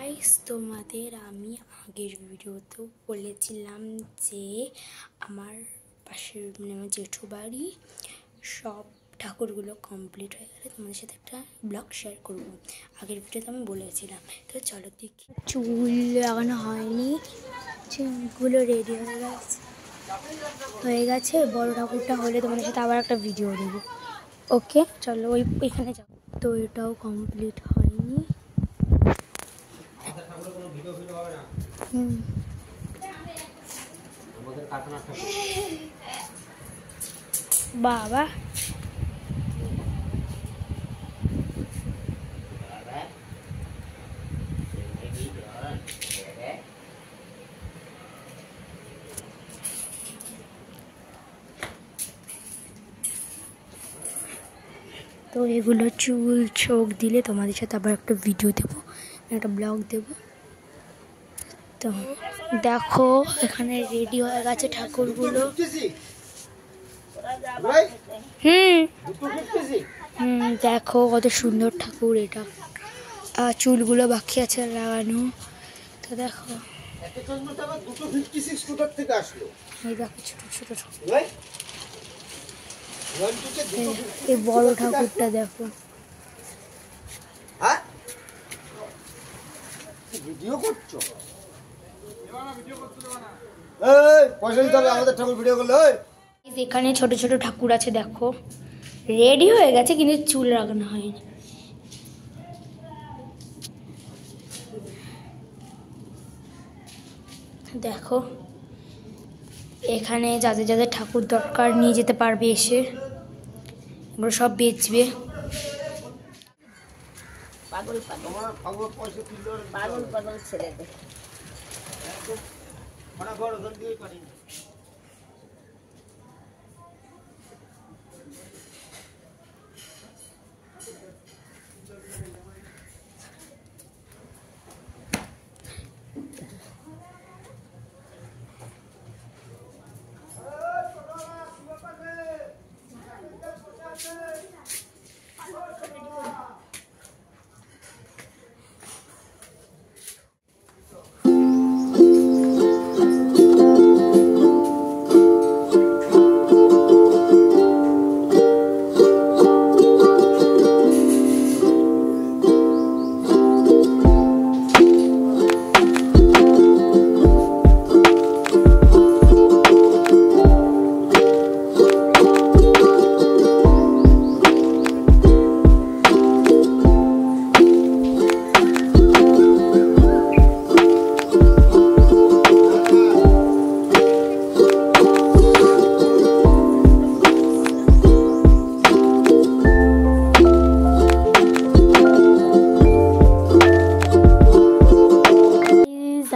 Guys, তোমাদের আমি আগের ভিডিওতেও বলেছিলাম যে আমার পাশের আমার জেঠু বাড়ি সব ঠাকুরগুলো কমপ্লিট হয়ে গেলে তোমাদের সাথে একটা ব্লগ শেয়ার করব। আগের ভিডিওতে আমি বলেছিলাম। তো চলো দেখি। চুল লাগানো হয়নি, চুলগুলো রেডি হয়ে গেছে। বড় ঠাকুরটা হলে তোমাদের সাথে আবার একটা ভিডিও দেবো। ওকে চলো, ওইখানে যাও। তো এটাও কমপ্লিট হয়নি। বাবা তো এগুলো চুল চোখ দিলে তোমাদের সাথে আবার একটা ভিডিও দেবো, একটা ব্লগ দেবো। তো দেখো এখানে রেডি হয়ে গেছে ঠাকুরগুলো। দেখো কত সুন্দর ঠাকুর এটা। চুলগুলো বাকি আছে লাগানো। তো দেখো এই দেখো ছোট ছোট এই বড় ঠাকুরটা দেখো। ভিডিও করছো? পয়সা দিতে হবে আমাদের ঠাকুর ভিডিও করলে। এখানে ছোট ছোট ঠাকুর আছে দেখো, রেডি হয়ে গেছে কিন্তু চুল লাগানো হয়নি। দেখো এখানে যাদের যাদের ঠাকুর দরকার নিয়ে যেতে পারবে এসে, এগুলো সব বেচবে। পাগল ছেড়ে দে।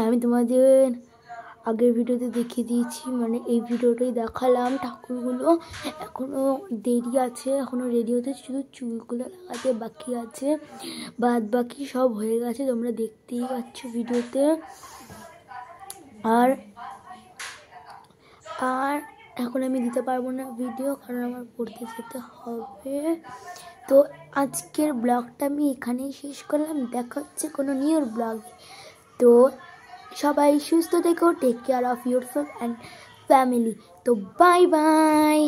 আমি তোমাদের আগের ভিডিওতে দেখিয়ে দিয়েছি, মানে এই ভিডিওটাই দেখালাম। ঠাকুরগুলো এখনও দেরি আছে, এখনও রেডি হতে, শুধু চুলগুলো লাগাতে বাকি আছে, বাদ বাকি সব হয়ে গেছে, তোমরা দেখতেই পাচ্ছ ভিডিওতে। আর আর এখন আমি দিতে পারবো না ভিডিও, কারণ আমার পড়তে যেতে হবে। তো আজকের ব্লগটা আমি এখানেই শেষ করলাম। দেখা হচ্ছে কোনো নিউ ব্লগ। তো সবাই সুস্থ থেকো, take care of yourself and family. তো বাই বাই।